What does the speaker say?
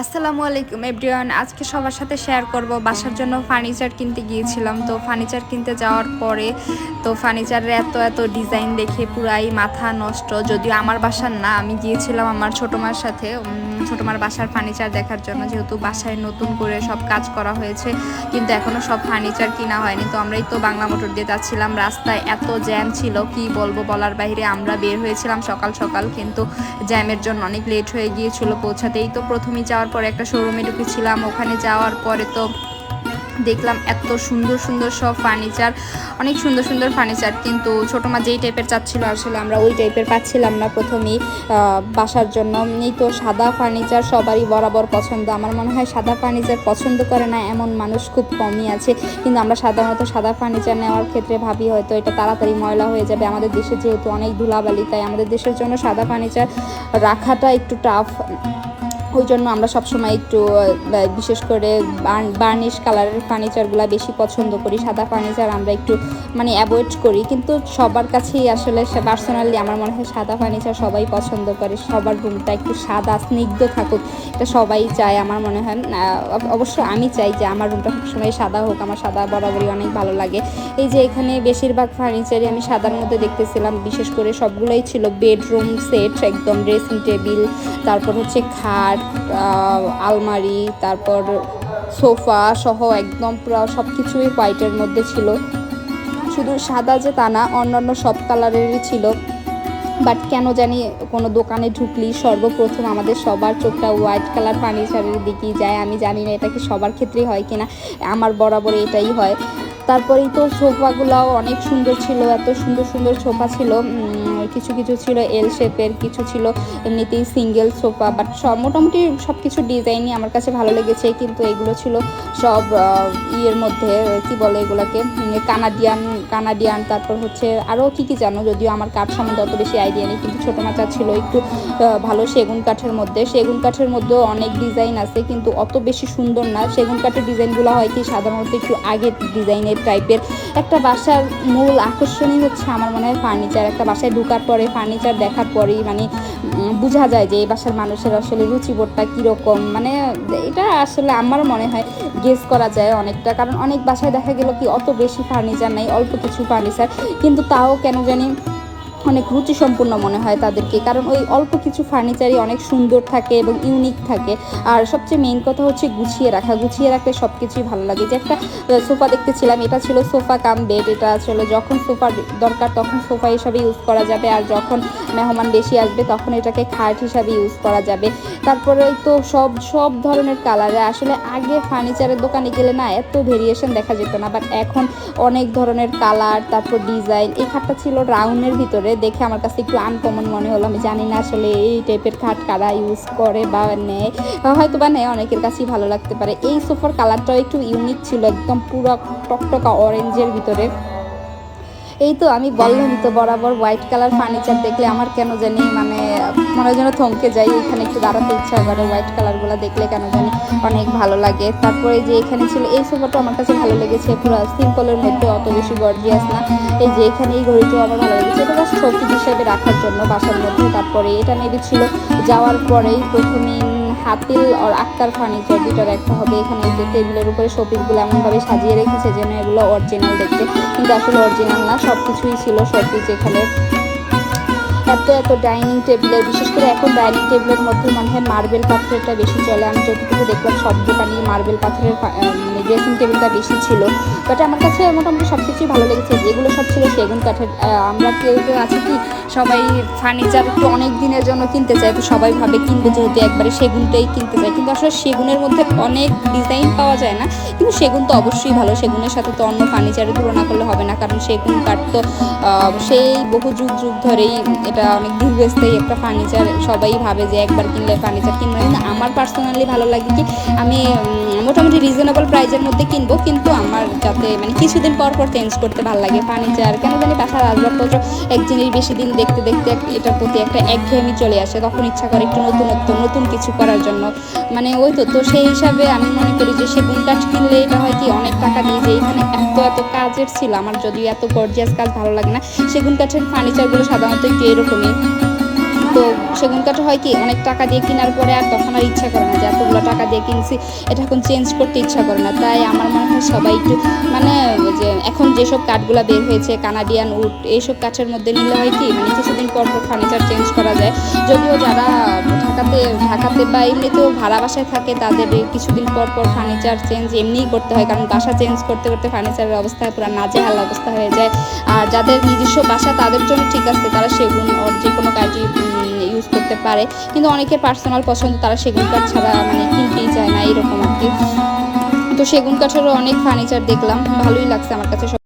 আসসালামু আলাইকুম এভরিওয়ান। আজকে সবার সাথে শেয়ার করব বাসার জন্য ফার্নিচার কিনতে গিয়েছিলাম। তো ফার্নিচার কিনতে যাওয়ার পরে তো ফার্নিচারের এত ডিজাইন দেখে পুরাই মাথা নষ্ট। যদিও আমার বাসার না, আমি গিয়েছিলাম আমার ছোটো মার সাথে ছোটো মার বাসার ফার্নিচার দেখার জন্য, যেহেতু বাসায় নতুন করে সব কাজ করা হয়েছে কিন্তু এখনও সব ফার্নিচার কিনা হয়নি। তো আমরাই তো বাংলা মোটর দিয়ে যাচ্ছিলাম, রাস্তায় এত জ্যাম ছিল কি বলবো, বলার বাইরে। আমরা বের হয়েছিলাম সকাল সকাল, কিন্তু জ্যামের জন্য অনেক লেট হয়ে গিয়েছিল পৌঁছাতেই। তো প্রথমেই যাওয়ার পরে একটা শোরুমে ঢুকেছিলাম, ওখানে যাওয়ার পরে তো দেখলাম এত সুন্দর সব ফার্নিচার, অনেক সুন্দর ফার্নিচার। কিন্তু ছোটো মা যেই টাইপের চাচ্ছিল আসলে আমরা ওই টাইপের পাচ্ছিলাম না প্রথমেই বাসার জন্য। এই তো সাদা ফার্নিচার সবারই বরাবর পছন্দ। আমার মনে হয় সাদা ফার্নিচার পছন্দ করে না এমন মানুষ খুব কমই আছে, কিন্তু আমরা সাধারণত সাদা ফার্নিচার নেওয়ার ক্ষেত্রে ভাবি হয়তো এটা তাড়াতাড়ি ময়লা হয়ে যাবে। আমাদের দেশে যেহেতু অনেক ধুলাবালি, তাই আমাদের দেশের জন্য সাদা ফার্নিচার রাখাটা একটু টাফ। ওই জন্য আমরা সবসময় একটু বিশেষ করে বার্নিশ কালারের ফার্নিচারগুলো বেশি পছন্দ করি। সাদা ফার্নিচার আমরা একটু অ্যাভয়েড করি, কিন্তু সবার কাছেই আসলে পার্সোনালি আমার মনে হয় সাদা ফার্নিচার সবাই পছন্দ করে। সবার রুমটা একটু সাদা স্নিগ্ধ থাকুক, এটা সবাই চায় আমার মনে হয়। অবশ্য আমি চাই যে আমার রুমটা সবসময় সাদা হোক, আমার সাদা বরাবরই অনেক ভালো লাগে। এই যে এখানে বেশিরভাগ ফার্নিচারই আমি সাদার মধ্যে দেখতেছিলাম, বিশেষ করে সবগুলোই ছিল বেডরুম সেট, একদম ড্রেসিং টেবিল, তারপর হচ্ছে খাট, আলমারি, তারপর সোফা সহ একদম পুরো সব কিছুই হোয়াইটের মধ্যে ছিল। শুধু সাদা যে তা না, অন্যান্য সব কালারেরই ছিল। বাট কেন জানি কোনো দোকানে ঢুকলি সর্বপ্রথম আমাদের সবার চোখটা হোয়াইট কালার ফার্নিচারের দিকেই যায়। আমি জানি না এটা কি সবার ক্ষেত্রেই হয় কিনা, আমার বরাবর এটাই হয়। তারপরেই তো সোফাগুলোও অনেক সুন্দর ছিল, এত সুন্দর সোফা ছিল। কিছু ছিল এল শেপের, কিছু ছিল এমনিতেই সিঙ্গেল সোফা। বাট মোটামুটি সব কিছু ডিজাইনই আমার কাছে ভালো লেগেছে। কিন্তু এগুলো ছিল সব ইয়ের মধ্যে, কি বলে এগুলোকে, কানাডিয়ান। তারপর হচ্ছে আরও কি জানো, যদিও আমার কাঠ সম্বন্ধে অত বেশি আইডিয়া নেই, কিন্তু ছোটো মাচা ছিল একটু ভালো সেগুন কাঠের মধ্যেও অনেক ডিজাইন আছে, কিন্তু অত বেশি সুন্দর না। সেগুন কাঠের ডিজাইনগুলো হয় কি সাধারণত একটু আগের ডিজাইনের টাইপের। একটা বাসার মূল আকর্ষণই হচ্ছে আমার মনে হয় ফার্নিচার। একটা বাসায় ঢোকার পরে ফার্নিচার দেখার পরেই বোঝা যায় যে এই বাসার মানুষের আসলে রুচিবোধটা কীরকম। এটা আসলে আমার মনে হয় গেস করা যায় অনেকটা, কারণ অনেক বাসায় দেখা গেল কি অত বেশি ফার্নিচার নেই, অল্প কিছু ফার্নিচার, কিন্তু তাও কেন জানি অনেক রুচিসম্পন্ন মনে হয় তাদেরকে, কারণ ওই অল্প কিছু ফার্নিচারই অনেক সুন্দর থাকে এবং ইউনিক থাকে। আর সবচেয়ে মেইন কথা হচ্ছে গুছিয়ে রাখলে সব কিছুই ভালো লাগে। যে একটা সোফা দেখতেছিলাম, এটা ছিল সোফা কাম বেড। এটা আসলে যখন সোফা দরকার তখন সোফা হিসাবে ইউজ করা যাবে, আর যখন মেহমান বেশি আসবে তখন এটাকে খাট হিসাবে ইউজ করা যাবে। তারপরে তো সব ধরনের কালারে, আসলে আগে ফার্নিচারের দোকানে গেলে না এত ভেরিয়েশন দেখা যেত না, বাট এখন অনেক ধরনের কালার, তারপর ডিজাইন। এই খাটটা ছিল রাউন্ডের ভিতরে, দেখে আমার কাছে একটু আনকমন মনে হলো। আমি জানি না আসলে এই টাইপের খাট কারা ইউজ করে বা নেয়, হয়তো বা নেয়, অনেকের কাছেই ভালো লাগতে পারে। এই সোফার কালারটাও একটু ইউনিক ছিল, একদম পুরো টকটকা অরেঞ্জের ভিতরে। এই তো আমি বললামই তো, বরাবর হোয়াইট কালার ফার্নিচার দেখলে আমার কেন জানি মনে যেন থমকে যাই, এখানে একটু দাঁড়াতে ইচ্ছা করে। হোয়াইট কালারগুলো দেখলে কেন জানি অনেক ভালো লাগে। তারপরে যে এখানে ছিল এই সোফাটা আমার কাছে ভালো লেগেছে, পুরো সিম্পলের মধ্যে, অত বেশি গর্জিয়াস না। এই যে এখানে এই ঘড়িটাও আমার ভালো লেগেছে, এটা জাস্ট শোপিস হিসেবে রাখার জন্য বাসার মধ্যে। তারপরে এটা মেবি ছিল যাওয়ার পরেই প্রথমেই হাতিল আর আক্তার ফার্নিচার দুটার একটা হবে। এখানে যে টেবিলের উপরে শোপিসগুলো এমনভাবে সাজিয়ে রেখেছে যেন এগুলো অরিজিনাল দেখতে, কিন্তু আসলে অরিজিনাল না, সব কিছুই ছিল শোপিস। এখানে এত ডাইনিং টেবিলের, বিশেষ করে এখন ডাইনিং টেবিলের মধ্যে মনে হয় মার্বেল পাথরেরটা বেশি চলে। আমি যতটুকু দেখলাম সব দোকানেই মার্বেল পাথরের ড্রেসিং টেবিলটা বেশি ছিল। বাট আমার কাছে মোটামুটি সব কিছুই ভালো লেগেছে। যেগুলো সব ছিল সেগুন কাঠের। আমরা কেউ আছে কি সবাই ফার্নিচার একটু অনেক দিনের জন্য কিনতে চায়, তো সবাই ভাবে কিনবে যেহেতু একবারে সেগুনটাই কিনতে চায়, কিন্তু আসলে সেগুনের মধ্যে অনেক ডিজাইন পাওয়া যায় না। কিন্তু সেগুন তো অবশ্যই ভালো, সেগুনের সাথে তো অন্য ফার্নিচারের তুলনা করলে হবে না, কারণ সেগুন কাঠ তো সেই বহু যুগ ধরেই এটা অনেক দীর্ঘস্থায়ী একটা ফার্নিচার। সবাই ভাবে যে একবার কিনলে ফার্নিচার কিনবে, কিন্তু আমার পার্সোনালি ভালো লাগে কি আমি মোটামুটি রিজনেবল প্রাইসের মধ্যে কিনবো, কিন্তু আমার যাতে কিছুদিন পর চেঞ্জ করতে ভালো লাগে ফার্নিচার। কেন জানি বাসার আসবাবপত্র এক জিনিস বেশি দিন দেখতে এটার প্রতি একটা একঘেয়েমি চলে আসে, তখন ইচ্ছা করে একটু নতুন কিছু করার জন্য। ওই তো সেই হিসাবে আমি মনে করি যে সেগুন কাঠ কিনলে এটা হয় কি অনেক টাকা দিয়ে, যে এখানে এত কাজের ছিল, আমার যদিও এত গর্জিয়াস কাজ ভালো লাগে না। সেগুন কাঠের ফার্নিচারগুলো সাধারণত একটু এরকমই তো সেগুন কাঠ হয় কি অনেক টাকা দিয়ে কেনার পরে আর তখন আর ইচ্ছা করে না যে এতগুলো টাকা দিয়ে কিনছি এটা এখন চেঞ্জ করতে ইচ্ছা করে না। তাই আমার মনে হয় সবাই একটু মানে যে এখন যেসব কাঠগুলো বের হয়েছে কানাডিয়ান উড এইসব কাঠের মধ্যে নিলে হয় কি মানে কিছুদিন পর পর ফার্নিচার চেঞ্জ করা যায়। যদিও যারা ঢাকাতে বা এমনিতেও ভাড়া বাসায় থাকে তাদের কিছুদিন পর পর ফার্নিচার চেঞ্জ এমনিই করতে হয়, কারণ বাসা চেঞ্জ করতে করতে ফার্নিচারের অবস্থা পুরো নাজেহাল অবস্থা হয়ে যায়। আর যাদের নিজস্ব বাসা তাদের জন্য ঠিক আছে, তারা সেগুন ওর যে কোনো কাঠই ইউজ করতে পারে, কিন্তু অনেকের পার্সোনাল পছন্দ তারা সেগুন কাঠ ছাড়া মানে কিনতেই চায় না এরকম আর কি। তো সেগুন কাঠেরও অনেক ফার্নিচার দেখলাম, ভালোই লাগছে আমার কাছে।